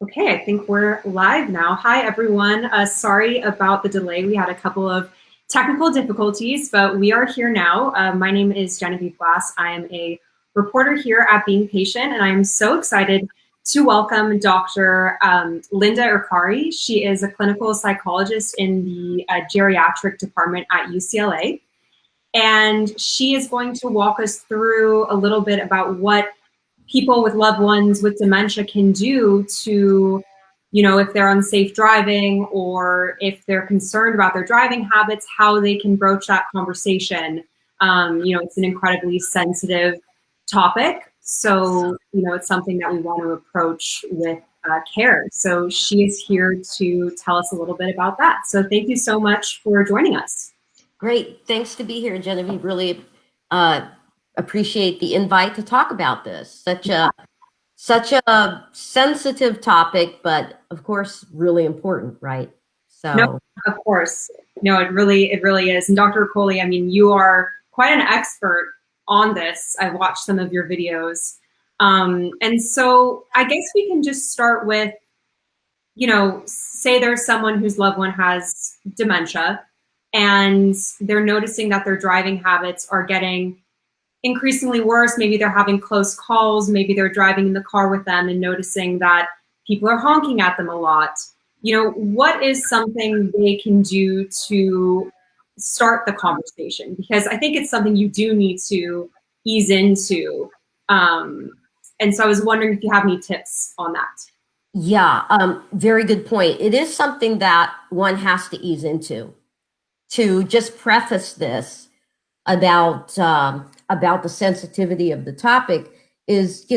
Okay, I think we're live now. Hi, everyone. Sorry about the delay. We had a couple of technical difficulties, but we are here now. My name is Genevieve Glass. I am a reporter here at Being Patient, and I am so excited to welcome Dr. Linda Ercoli. She is a clinical psychologist in the geriatric department at UCLA, and she is going to walk us through a little bit about what people with loved ones with dementia can do to, if they're unsafe driving or if they're concerned about their driving habits, how they can broach that conversation. It's an incredibly sensitive topic. So, it's something that we want to approach with care. So she is here to tell us a little bit about that. So thank you so much for joining us. Great. Thanks to be here, Genevieve. Really appreciate the invite to talk about this. Such a sensitive topic, but of course, really important, right? So, no, of course. No, it really is. And Dr. Ercoli, I mean, you are quite an expert on this. I've watched some of your videos. And so I guess we can just start with, say there's someone whose loved one has dementia and they're noticing that their driving habits are getting increasingly worse. Maybe they're having close calls. Maybe they're driving in the car with them and noticing that people are honking at them a lot. What is something they can do to start the conversation? Because I think it's something you do need to ease into. And so I was wondering if you have any tips on that. yeah, very good point. It is something that one has to ease into. To just preface this about the sensitivity of the topic is,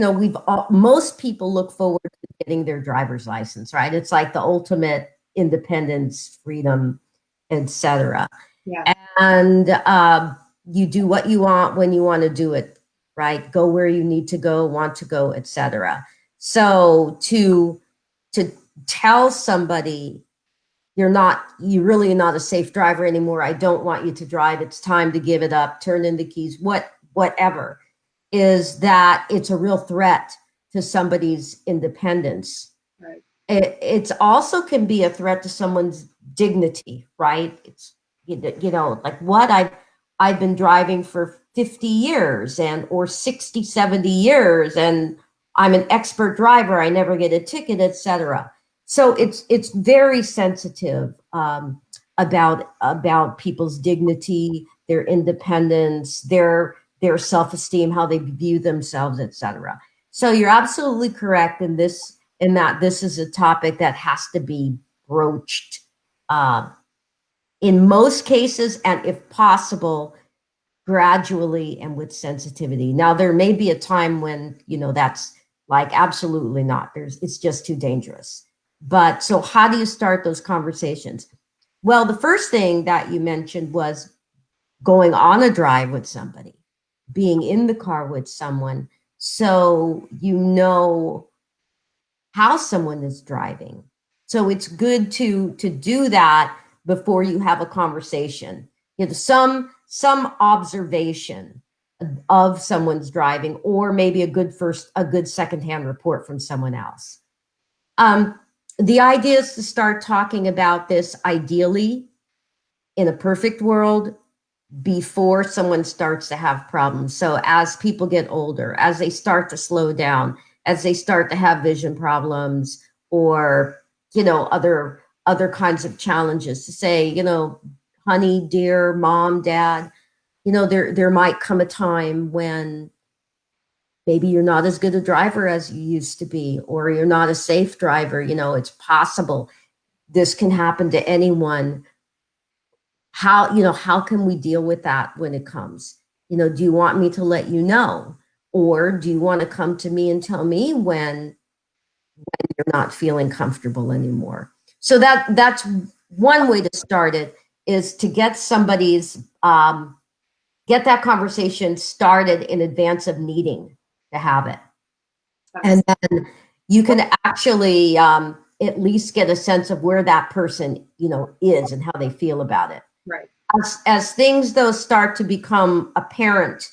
most people look forward to getting their driver's license, right? It's like the ultimate independence, freedom, etc. Yeah. And you do what you want when you want to do it, right? Go where you need to go, want to go, etc. So to tell somebody you're really not a safe driver anymore. I don't want you to drive. It's time to give it up, turn in the keys, whatever, is that it's a real threat to somebody's independence. Right. It's also can be a threat to someone's dignity, right? It's, like what I've been driving for 50 years or 60, 70 years, and I'm an expert driver. I never get a ticket, etc. So it's very sensitive about people's dignity, their independence, their self-esteem, how they view themselves, etc. So you're absolutely correct in that this is a topic that has to be broached in most cases, and if possible, gradually and with sensitivity. Now, there may be a time when that's like absolutely not. It's just too dangerous. But so how do you start those conversations? Well, the first thing that you mentioned was going on a drive with somebody, being in the car with someone, so you know how someone is driving. So it's good to do that before you have a conversation. Some observation of someone's driving, or maybe a good secondhand report from someone else. The idea is to start talking about this ideally in a perfect world before someone starts to have problems. So as people get older, as they start to slow down, as they start to have vision problems or, other kinds of challenges, to say, honey, dear mom, dad, there might come a time when maybe you're not as good a driver as you used to be, or you're not a safe driver. It's possible. This can happen to anyone. How can we deal with that when it comes? Do you want me to let you know? Or do you want to come to me and tell me when you're not feeling comfortable anymore? So that's one way to start it, is to get get that conversation started in advance of needing to have it. And then you can actually at least get a sense of where that person, is and how they feel about it. Right. As things, though, start to become apparent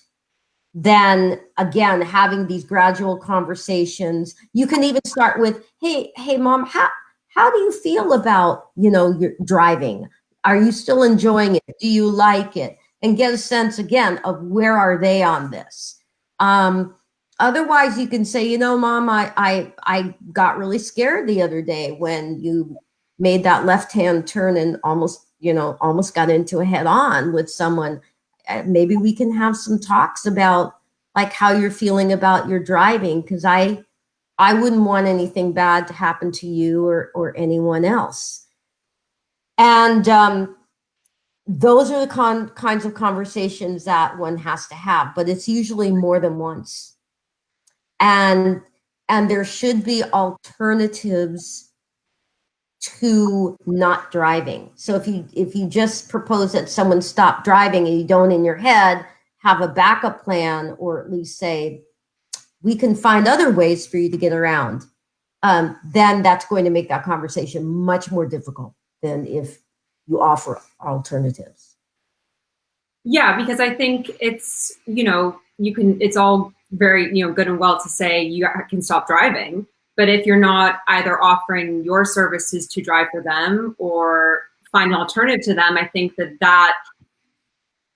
then again, having these gradual conversations. You can even start with, hey mom, how do you feel about, your driving? Are you still enjoying it? Do you like it? And get a sense again of where are they on this. Otherwise you can say, mom, I got really scared the other day when you made that left-hand turn and almost got into a head-on with someone. Maybe we can have some talks about like how you're feeling about your driving, because I wouldn't want anything bad to happen to you or anyone else. And those are the kinds of conversations that one has to have, but it's usually more than once. And there should be alternatives to not driving. So if you just propose that someone stop driving and you don't in your head have a backup plan, or at least say, we can find other ways for you to get around, then that's going to make that conversation much more difficult than if you offer alternatives. Yeah, because I think it's, it's all very, good and well to say you can stop driving. But if you're not either offering your services to drive for them or find an alternative to them, I think that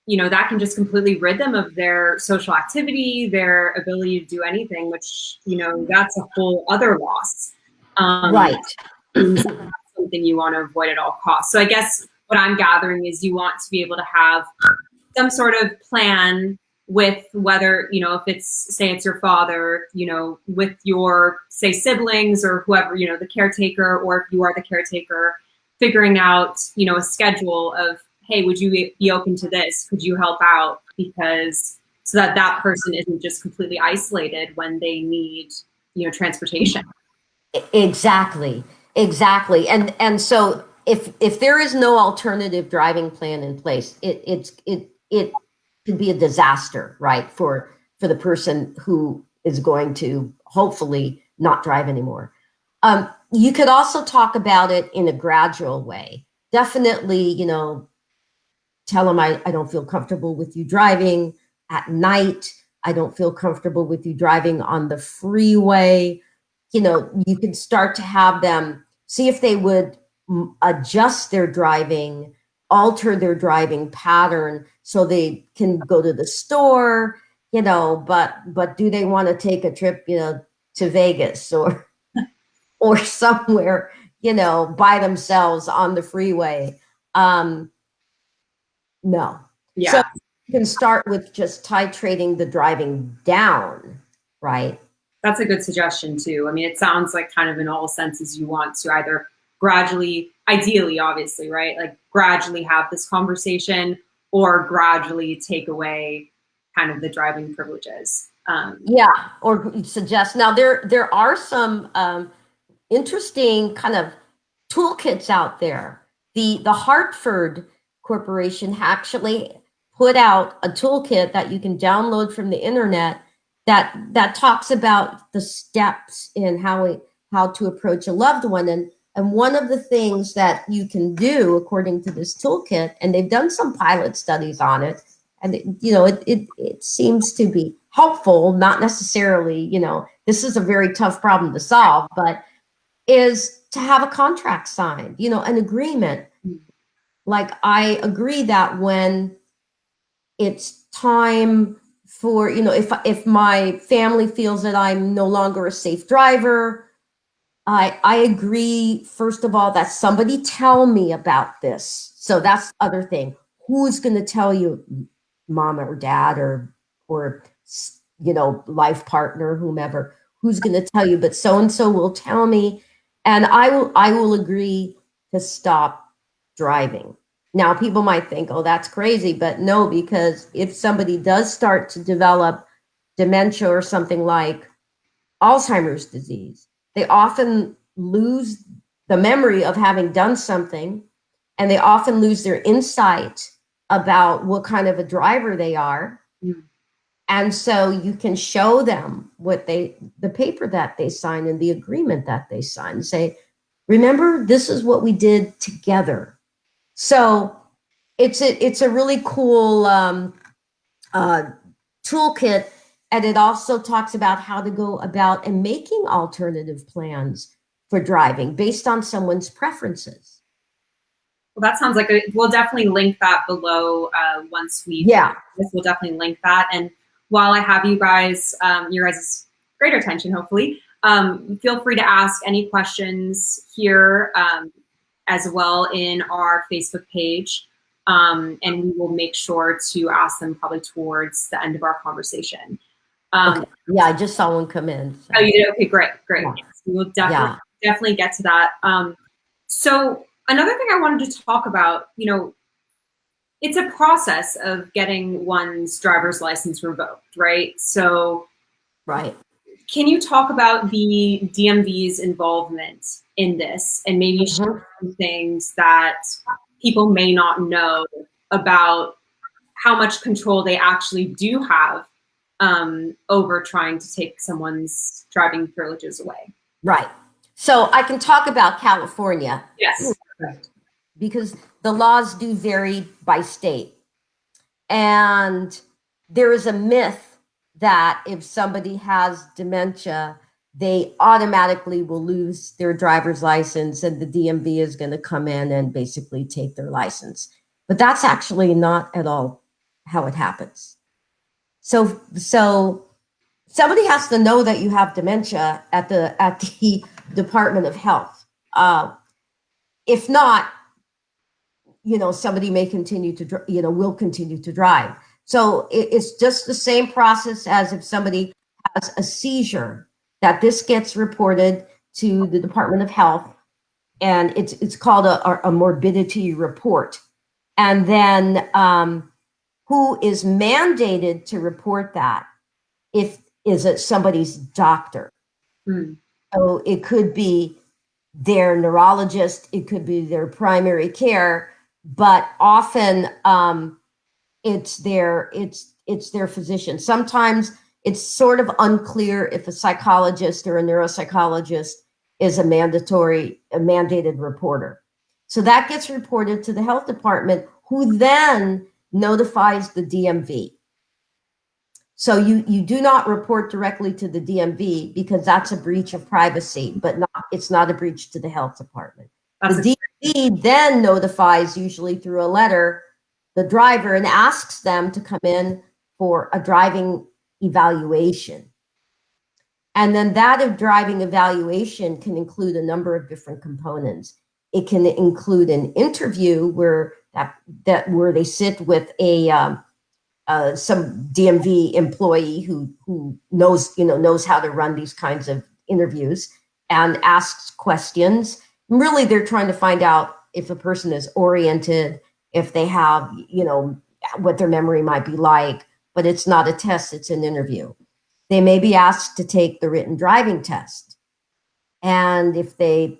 can just completely rid them of their social activity, their ability to do anything, which, that's a whole other loss. Right. So that's something you want to avoid at all costs. So I guess what I'm gathering is you want to be able to have some sort of plan with whether, if it's, say it's your father, with your, say, siblings or whoever, the caretaker, or if you are the caretaker, figuring out, a schedule of, hey, would you be open to this? Could you help out? Because so that person isn't just completely isolated when they need, transportation. Exactly. And so if there is no alternative driving plan in place, it could be a disaster, right, for the person who is going to hopefully not drive anymore. You could also talk about it in a gradual way. Definitely, tell them, I don't feel comfortable with you driving at night. I don't feel comfortable with you driving on the freeway. You could start to have them see if they would adjust their driving, alter their driving pattern so they can go to the store, but do they want to take a trip, to Vegas or somewhere, by themselves on the freeway? No. Yeah. So you can start with just titrating the driving down, right? That's a good suggestion too. I mean, it sounds like kind of in all senses you want to either gradually, ideally, obviously, right? Like gradually have this conversation or gradually take away kind of the driving privileges. Yeah, or suggest. Now there are some interesting kind of toolkits out there. The Hartford Corporation actually put out a toolkit that you can download from the internet that talks about the steps in how to approach a loved one. And one of the things that you can do according to this toolkit, and they've done some pilot studies on it, and it seems to be helpful, not necessarily, this is a very tough problem to solve, but is to have a contract signed, an agreement. Like, I agree that when it's time for, if my family feels that I'm no longer a safe driver, I agree, first of all, that somebody tell me about this. So that's the other thing. Who's going to tell you, mom or dad or life partner, whomever, who's going to tell you? But so-and-so will tell me, and I will agree to stop driving. Now, people might think, oh, that's crazy, but no, because if somebody does start to develop dementia or something like Alzheimer's disease, they often lose the memory of having done something, and they often lose their insight about what kind of a driver they are. Mm. And so you can show them the paper that they signed and the agreement that they signed, and say, remember, this is what we did together. So it's a really cool toolkit, and it also talks about how to go about and making alternative plans for driving based on someone's preferences. Well, that sounds like we'll definitely link that below once we. Yeah. We'll definitely link that. And while I have you guys, your guys' greater attention, hopefully, feel free to ask any questions here as well in our Facebook page. And we will make sure to ask them probably towards the end of our conversation. Okay. Yeah, I just saw one come in. So. Oh, you did? Okay, great. Yeah. Yes, we will definitely get to that. So another thing I wanted to talk about, it's a process of getting one's driver's license revoked, right? So, right. Can you talk about the DMV's involvement in this and maybe share some things that people may not know about how much control they actually do have over trying to take someone's driving privileges away? Right. So I can talk about California. Yes. Because the laws do vary by state. And there is a myth that if somebody has dementia, they automatically will lose their driver's license and the DMV is going to come in and basically take their license. But that's actually not at all how it happens. So somebody has to know that you have dementia at the Department of Health. If not, somebody may continue to, will continue to drive. So it's just the same process as if somebody has a seizure, that this gets reported to the Department of Health, and it's called a morbidity report. And then who is mandated to report that is it somebody's doctor. So it could be their neurologist, it could be their primary care, but often it's their physician. Sometimes it's sort of unclear if a psychologist or a neuropsychologist is a mandated reporter. So that gets reported to the health department, who then notifies the DMV. So you do not report directly to the DMV because that's a breach of privacy, but it's not a breach to the health department. The DMV then notifies, usually through a letter, the driver and asks them to come in for a driving evaluation. And then that driving evaluation can include a number of different components. It can include an interview where they sit with some DMV employee who knows how to run these kinds of interviews and asks questions. Really, they're trying to find out if a person is oriented, if they have, what their memory might be like, but it's not a test, it's an interview. They may be asked to take the written driving test. And if they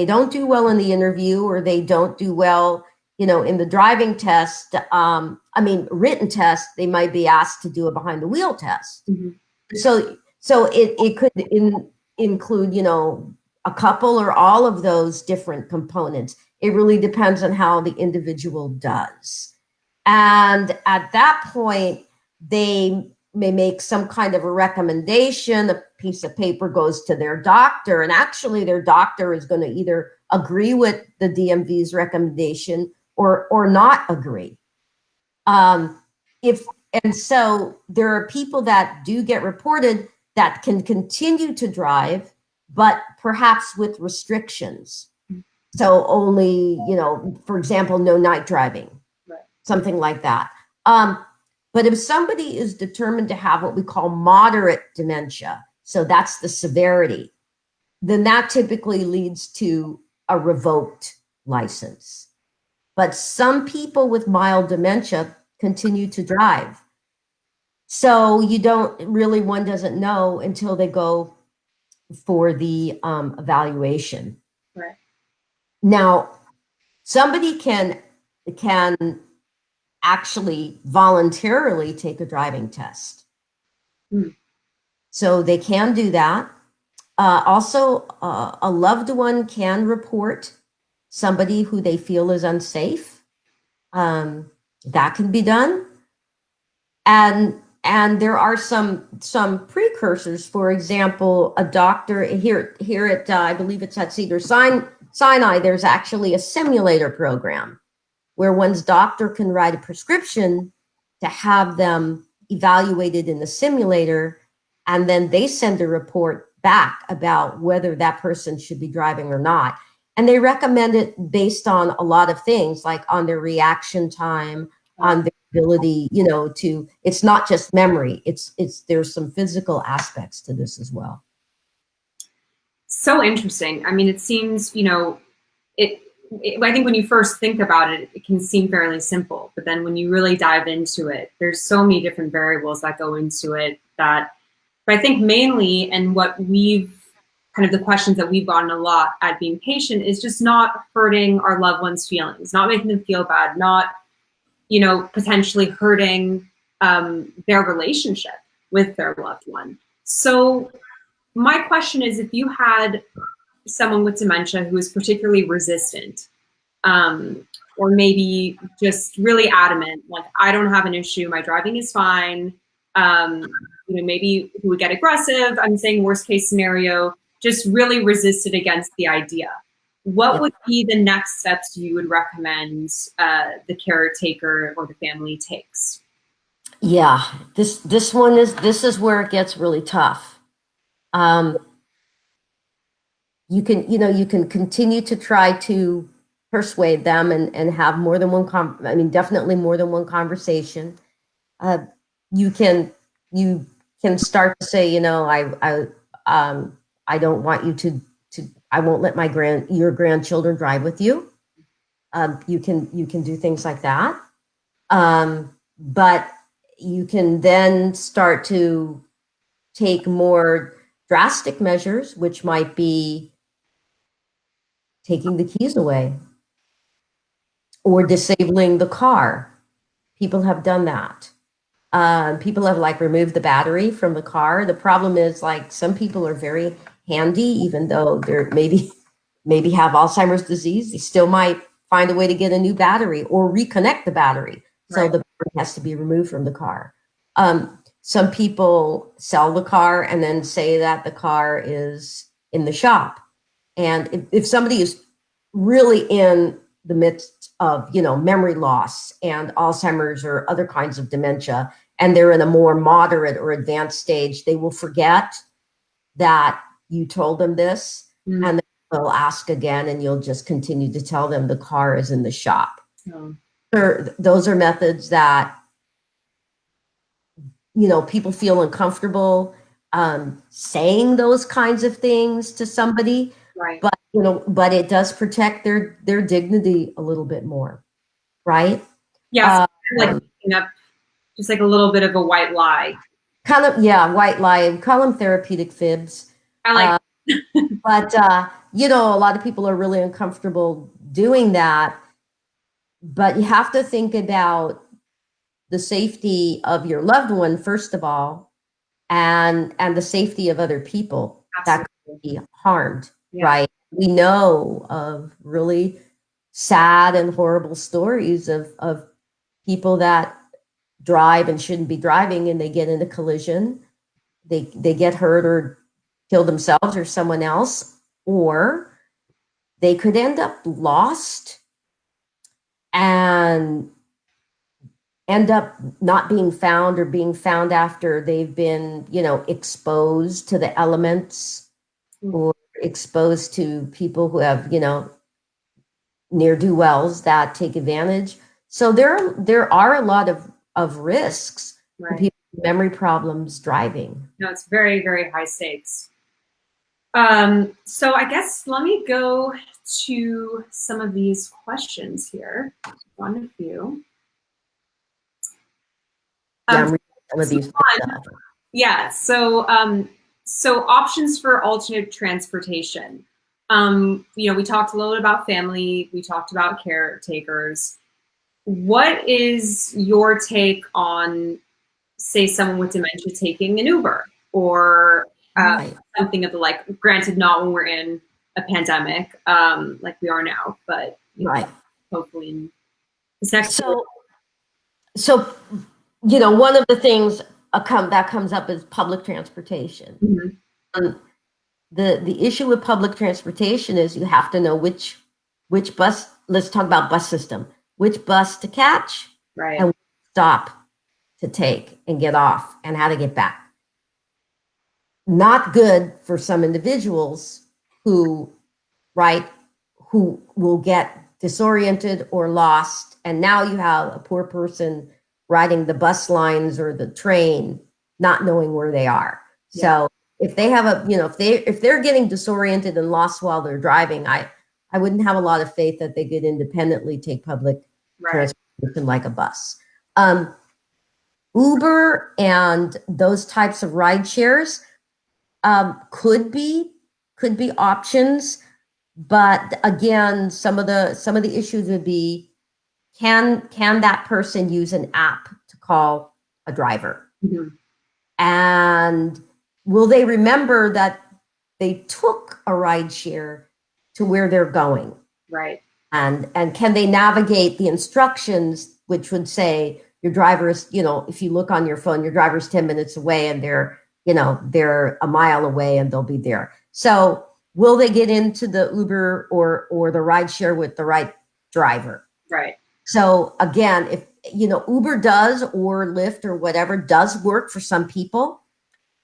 don't do well in the interview, or they don't do well, in the driving test, written test, they might be asked to do a behind the wheel test. So it could include, a couple or all of those different components. It really depends on how the individual does. And at that point, they may make some kind of a recommendation. A piece of paper goes to their doctor, and actually their doctor is going to either agree with the DMV's recommendation or not agree. So there are people that do get reported that can continue to drive, but perhaps with restrictions. So only, for example, no night driving, something like that. But if somebody is determined to have what we call moderate dementia, so that's the severity, then that typically leads to a revoked license. But some people with mild dementia continue to drive. So one doesn't know until they go for the evaluation. Right. Now, somebody can actually voluntarily take a driving test. So they can do that. Also, a loved one can report somebody who they feel is unsafe. That can be done. And And there are some precursors. For example, a doctor here at I believe it's at Sinai. There's actually a simulator program where one's doctor can write a prescription to have them evaluated in the simulator, and then they send a report back about whether that person should be driving or not. And they recommend it based on a lot of things, like on their reaction time, on their ability, to, it's not just memory, there's some physical aspects to this as well. So interesting. I mean, it seems, I think when you first think about it, it can seem fairly simple, but then when you really dive into it, there's so many different variables that go into it but I think mainly, and what we've kind of the questions that we've gotten a lot at Being Patient is just not hurting our loved ones' feelings, not making them feel bad, not, potentially hurting their relationship with their loved one. So my question is, if you had someone with dementia who is particularly resistant, or maybe just really adamant, like, I don't have an issue, my driving is fine, maybe who would get aggressive, I'm saying worst case scenario, just really resisted against the idea. What would be the next steps you would recommend the caretaker or the family takes? Yeah, this is where it gets really tough. You can continue to try to persuade them and have more than one definitely more than one conversation. You can start to say, I don't want you to I won't let your grandchildren drive with you. You can do things like that. But you can then start to take more drastic measures, which might be taking the keys away or disabling the car. People have done that. People have removed the battery from the car. The problem is some people are very handy, even though they're maybe have Alzheimer's disease. They still might find a way to get a new battery or reconnect the battery. So the battery has to be removed from the car. Some people sell the car and then say that the car is in the shop. And if somebody is really in the midst of, memory loss and Alzheimer's or other kinds of dementia, and they're in a more moderate or advanced stage, they will forget that you told them this, and they'll ask again, and you'll just continue to tell them the car is in the shop. Those are methods that, people feel uncomfortable saying those kinds of things to somebody. Right. But it does protect their dignity a little bit more, right? Yeah, making up just a little bit of a white lie. Kind of, yeah, white lie. Call them therapeutic fibs. I like. But a lot of people are really uncomfortable doing that. But you have to think about the safety of your loved one first of all, and the safety of other people. Absolutely. That could be harmed, right? We know of really sad and horrible stories of people that drive and shouldn't be driving, and they get in a collision, they get hurt or kill themselves or someone else, or they could end up lost and end up not being found, or being found after they've been, exposed to the elements, or exposed to people who have, ne'er-do-wells that take advantage. So there are a lot of risks for people with memory problems driving. No, it's very, very high stakes. So I guess let me go to some of these questions here. One of you. Yeah, I'm reading some of these. Yeah. So options for alternate transportation. We talked a little bit about family. We talked about caretakers. What is your take on, say, someone with dementia taking an Uber or something of the like? Granted, not when we're in a pandemic like we are now, but hopefully in this next. So one of the things that comes up is public transportation. Mm-hmm. The issue with public transportation is you have to know which bus. Let's talk about bus system. Which bus to catch, Right. and which stop to take and get off, and how to get back. Not good for some individuals who will get disoriented or lost, and now you have a poor person riding the bus lines or the train, not knowing where they are. So if they have if they're getting disoriented and lost while they're driving, I wouldn't have a lot of faith that they could independently take public transportation like a bus. Uber and those types of ride shares could be options, but again, some of the issues would be, can that person use an app to call a driver? Mm-hmm. And will they remember that they took a ride share to where they're going? Right. And can they navigate the instructions, which would say your driver is, if you look on your phone, your driver's 10 minutes away and they're a mile away and they'll be there. So will they get into the Uber or the ride share with the right driver? Right. So again, if Uber does, or Lyft or whatever does work for some people,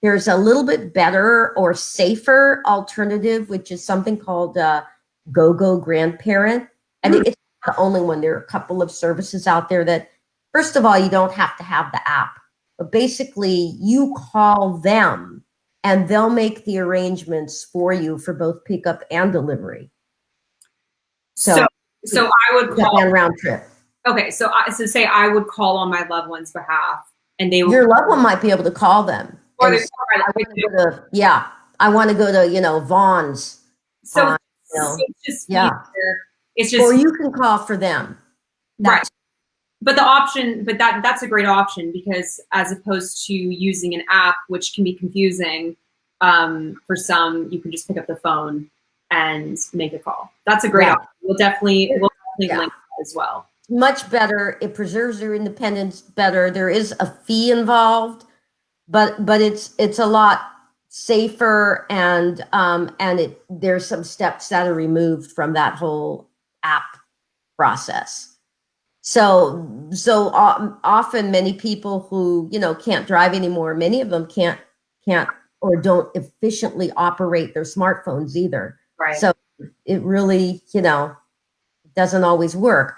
there's a little bit better or safer alternative, which is something called GoGo Grandparent. And it's not the only one. There are a couple of services out there that, first of all, you don't have to have the app, but basically you call them and they'll make the arrangements for you for both pickup and delivery. So I would call round trip. Okay, so say I would call on my loved one's behalf, and they would. Your loved one might be able to call them. Or I want to go to Vaughn's. So it's just easier. It's just, or you can call for them. Right. But the option, that's a great option, because as opposed to using an app, which can be confusing for some, you can just pick up the phone and make a call. That's a great option. We'll definitely link that as well. Much better. It preserves their independence better. There is a fee involved, but it's a lot safer, and there's some steps that are removed from that whole app process. So often many people who can't drive anymore, many of them can't or don't efficiently operate their smartphones either. Right. So it really doesn't always work.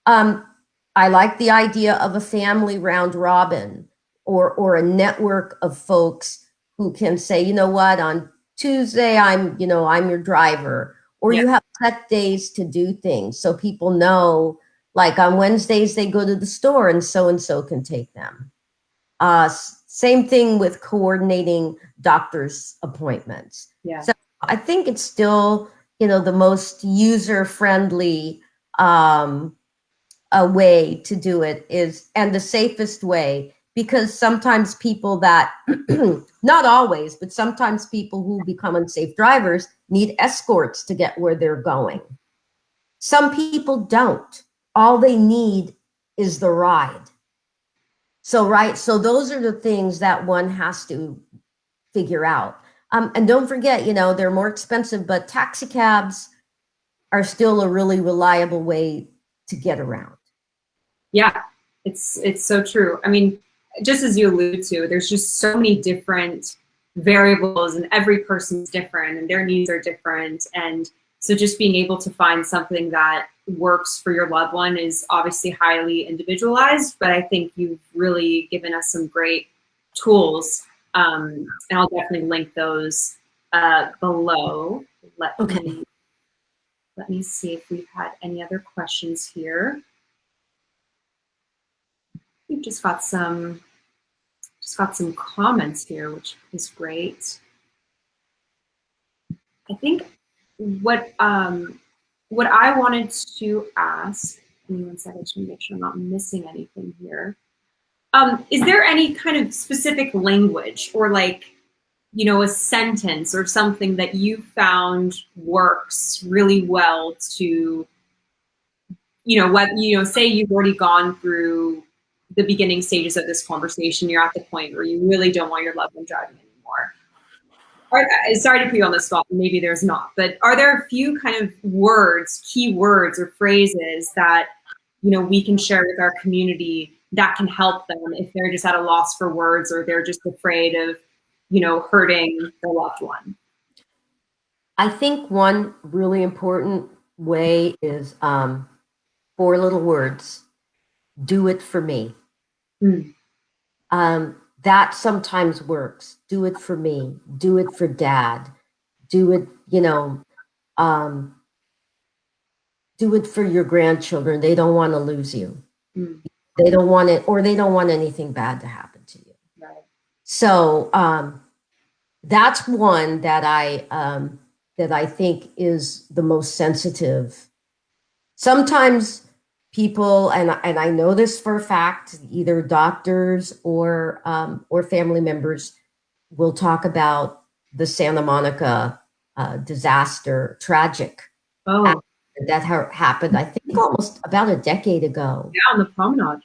I like the idea of a family round robin, or a network of folks who can say, you know what, on Tuesday I'm your driver, or you have set days to do things so people know, like on Wednesdays they go to the store and so can take them. Same thing with coordinating doctor's appointments. Yeah. So I think it's still the most user-friendly a way to do it is, and the safest way, because sometimes people that, not always, but sometimes people who become unsafe drivers need escorts to get where they're going. Some people don't. All they need is the ride. So those are the things that one has to figure out. And don't forget, they're more expensive, but taxi cabs are still a really reliable way to get around. Yeah, it's so true. I mean, just as you alluded to, there's just so many different variables, and every person's different and their needs are different. And so just being able to find something that works for your loved one is obviously highly individualized, but I think you've really given us some great tools. And I'll definitely link those below. Let me see if we've had any other questions here. We've just got some comments here, which is great. I think what I wanted to ask, give me one second to make sure I'm not missing anything here. Is there any kind of specific language, or a sentence or something that you found works really well to, say you've already gone through the beginning stages of this conversation, you're at the point where you really don't want your loved one driving anymore. Sorry to put you on the spot, maybe there's not, but are there a few kind of words, key words or phrases that, you know, we can share with our community that can help them if they're just at a loss for words or they're just afraid of, you know, hurting their loved one? I think one really important way is 4 little words: do it for me. Mm. That sometimes works. Do it for me. Do it for dad. Do it, you know, do it for your grandchildren. They don't want to lose you. Mm. They don't want it, or they don't want anything bad to happen to you. Right. So that's one that I think is the most sensitive. Sometimes people, and I know this for a fact, either doctors or family members will talk about the Santa Monica disaster, tragic Oh, that happened, I think almost about a decade ago. yeah, on the promenade.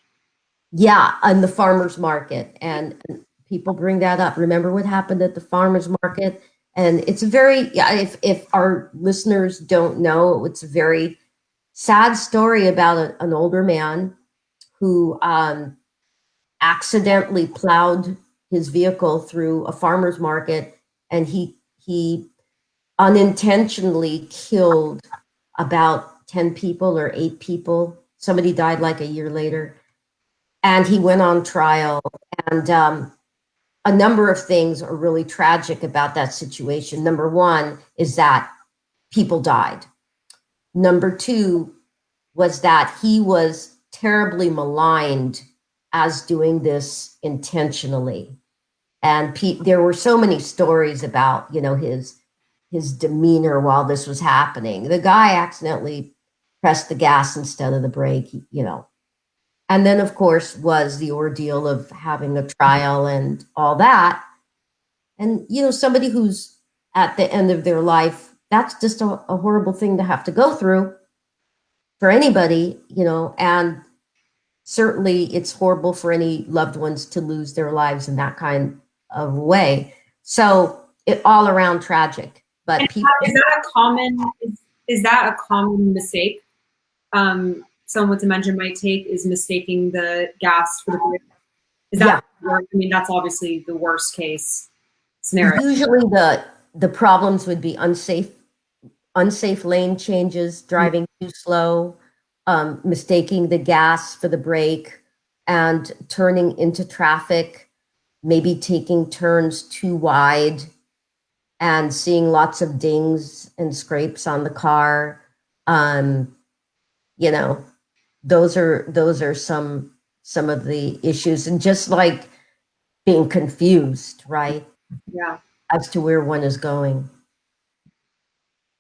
Yeah, on the farmers market, and people bring that up. Remember what happened at the farmers market? And it's a very, yeah, if our listeners don't know, it's a very sad story about an older man who accidentally plowed his vehicle through a farmer's market, and he unintentionally killed about 10 people or 8 people. Somebody died like a year later, and he went on trial. And a number of things are really tragic about that situation. Number one is that people died. Number two was that he was terribly maligned as doing this intentionally. And there were so many stories about, you know, his demeanor while this was happening. The guy accidentally pressed the gas instead of the brake, you know. And then, of course, was the ordeal of having a trial and all that. And, you know, somebody who's at the end of their life, that's just a horrible thing to have to go through for anybody, you know, and certainly it's horrible for any loved ones to lose their lives in that kind of way. So it all around tragic, but And people, is that a common mistake someone with dementia might take, is mistaking the gas for the brake? Is yeah, that, I mean, that's obviously the worst case scenario. usually the problems would be unsafe lane changes, driving too slow, mistaking the gas for the brake, and turning into traffic, maybe taking turns too wide and seeing lots of dings and scrapes on the car. You know, those are some of the issues, and just like being confused, right, Yeah. as to where one is going.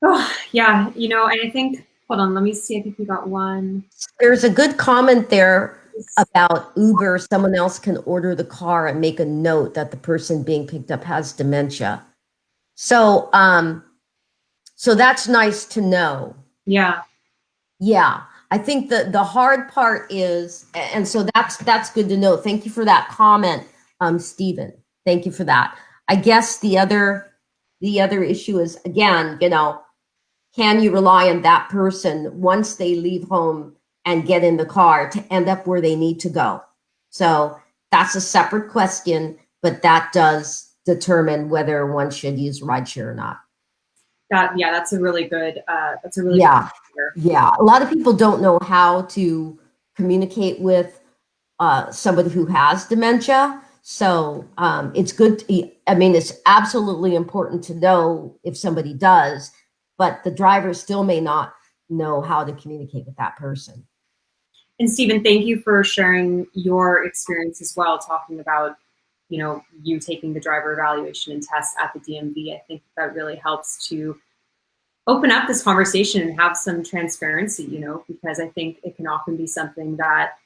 Oh, yeah. You know, and I think, hold on, let me see. I think we got one. There's a good comment there about Uber. Someone else can order the car and make a note that the person being picked up has dementia. So, so that's nice to know. Yeah. Yeah, I think the hard part is, and so that's good to know. Thank you for that comment, Stephen. Thank you for that. I guess the other issue is, again, you know, can you rely on that person once they leave home and get in the car to end up where they need to go? So that's a separate question, but that does determine whether one should use rideshare or not. Yeah, that's a really good, Yeah. good Yeah. A lot of people don't know how to communicate with somebody who has dementia. So it's good. I mean, it's absolutely important to know if somebody does, but the driver still may not know how to communicate with that person. And Stephen, thank you for sharing your experience as well, talking about, you know, you taking the driver evaluation and tests at the DMV. I think that really helps to open up this conversation and have some transparency, you know, because I think it can often be something that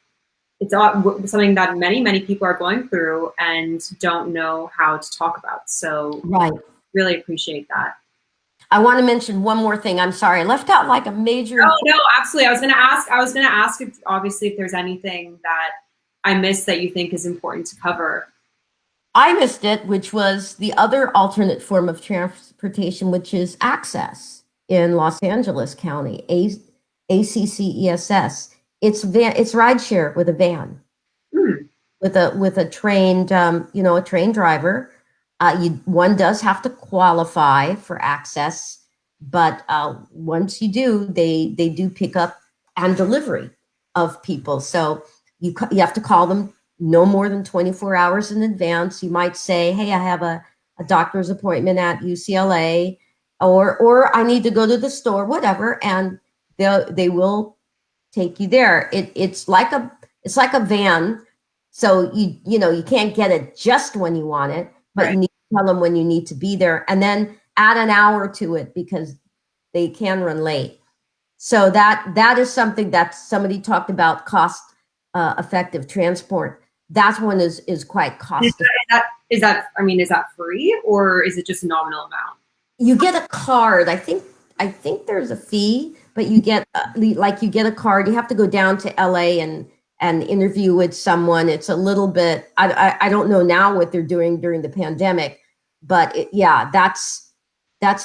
something that many people are going through and don't know how to talk about. So Right. really appreciate that. I want to mention one more thing. I'm sorry, I left out like a major. Oh no, absolutely. I was going to ask if obviously if there's anything that I missed that you think is important to cover? I missed it, which was the other alternate form of transportation, which is access in Los Angeles County, ACCESS. It's rideshare with a van, Hmm. with a trained, a trained driver. One does have to qualify for access, but once you do, they do pick up and delivery of people. So you have to call them no more than 24 hours in advance. You might say, hey, I have a doctor's appointment at UCLA, or I need to go to the store, whatever, and they will take you there. It's like a van, so you can't get it just when you want it, but Right. you need to tell them when you need to be there, and then add an hour to it because they can run late. So that is something that somebody talked about, cost effective transport. That one is quite Is cost. is that free or is it just a nominal amount? You get a card. I think there's a fee, but you get a card. You have to go down to LA and interview with someone. It's a little bit. I don't know now what they're doing during the pandemic, but yeah, that's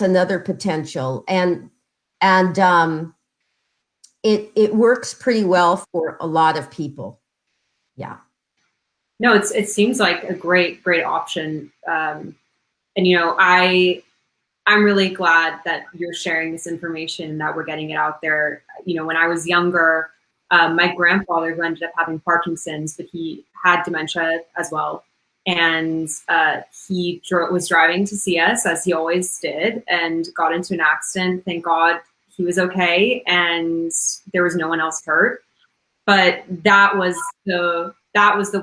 another potential, and it works pretty well for a lot of people. Yeah. No, it seems like a great option. And I'm really glad that you're sharing this information, that we're getting it out there. When I was younger, my grandfather, who ended up having Parkinson's, but he had dementia as well. And was driving to see us, as he always did, and got into an accident. Thank God he was okay, and there was no one else hurt. But that was the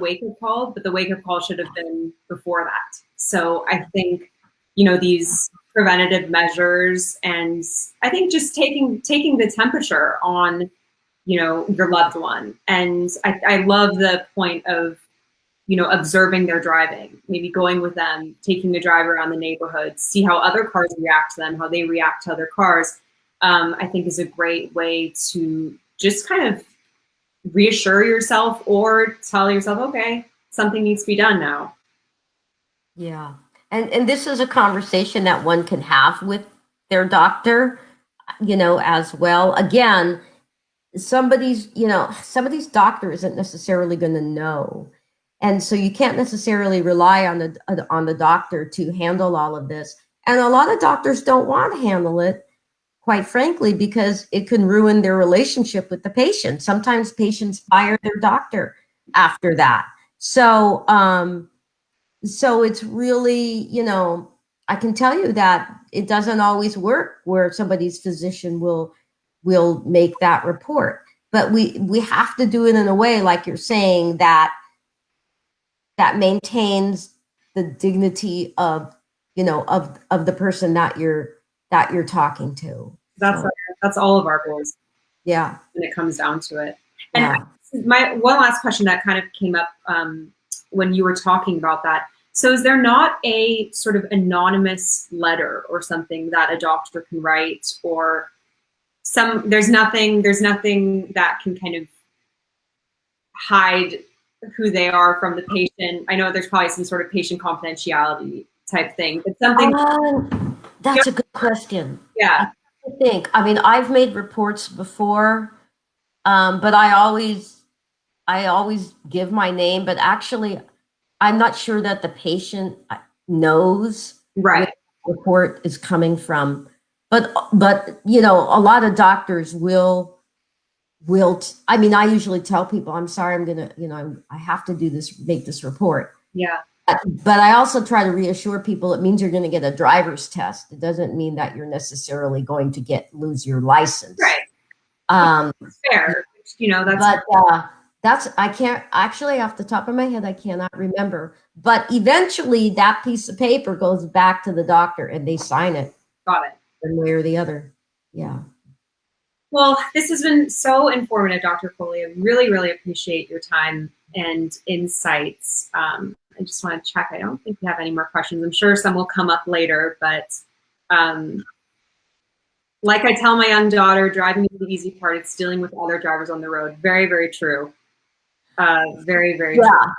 wake up call. But the wake up call should have been before that. So I think these preventative measures, and I think just taking the temperature on your loved one. And I love the point of observing their driving, maybe going with them, taking the drive around the neighborhood, see how other cars react to them, how they react to other cars. I think is a great way to just kind of reassure yourself or tell yourself, okay, something needs to be done now. Yeah. And this is a conversation that one can have with their doctor, as well. Again, somebody's doctor isn't necessarily going to know. And so you can't necessarily rely on the doctor to handle all of this. And a lot of doctors don't want to handle it, quite frankly, because it can ruin their relationship with the patient. Sometimes patients fire their doctor after that. So it's really, I can tell you that it doesn't always work where somebody's physician will make that report. But we have to do it in a way, like you're saying, that maintains the dignity of of the person that you're talking to. That's So that's all of our goals yeah. when it comes down to it. And Yeah. my one last question that kind of came up when you were talking about that. So is there not a sort of anonymous letter or something that a doctor can write, or there's nothing that can kind of hide who they are from the patient? I know there's probably some sort of patient confidentiality type thing, but something. That's a good question. Yeah. I think. I mean, I've made reports before, but I always give my name. But actually, I'm not sure that the patient knows where Right. the report is coming from. But a lot of doctors I mean, I usually tell people, I'm sorry, I'm gonna, I have to make this report. Yeah. But I also try to reassure people it means you're going to get a driver's test. It doesn't mean that you're necessarily going to lose your license. Right. Um, Fair. That's but that's I can't actually, off the top of my head, I cannot remember. But eventually, that piece of paper goes back to the doctor, and they sign it got it. one way or the other. Yeah. Well, this has been so informative, Dr. Foley. I really appreciate your time and insights. I just want to check. I don't think we have any more questions. I'm sure some will come up later, but like I tell my young daughter, driving is the easy part. It's dealing with other drivers on the road. Very true. Very, very Yeah. true.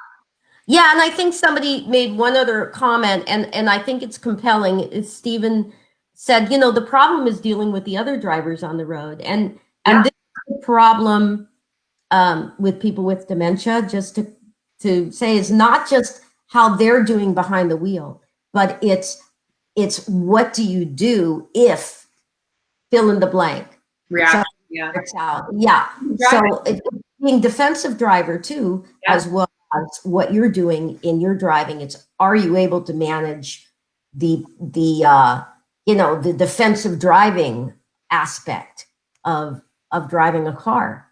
Yeah, and I think somebody made one other comment, and I think it's compelling. Is Stephen said, you know, the problem is dealing with the other drivers on the road, and Yeah. this is the problem with people with dementia. Just to say, is not just how they're doing behind the wheel, but it's what do you do if fill in the blank. Reaction. Yeah. It's out. Yeah. So being defensive driver too, as well as what you're doing in your driving, it's are you able to manage the you know, the defensive driving aspect of driving a car.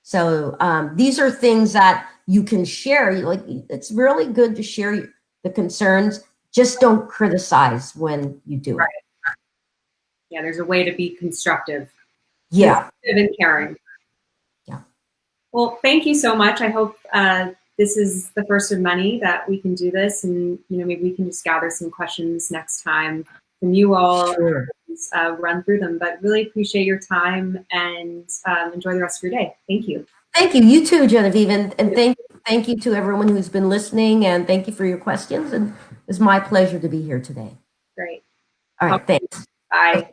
So these are things that you can share. Like, it's really good to share the concerns. Just don't criticize when you do it. Yeah, there's a way to be constructive. Yeah. And caring. Yeah. Well, thank you so much. I hope this is the first of many that we can do this, and you know, maybe we can just gather some questions next time from you all. Sure. And, run through them. But really appreciate your time, and enjoy the rest of your day. Thank you. Thank you. You too, Genevieve, and thank you to everyone who's been listening, and thank you for your questions. And it's my pleasure to be here today. Great. All right, thanks. Bye.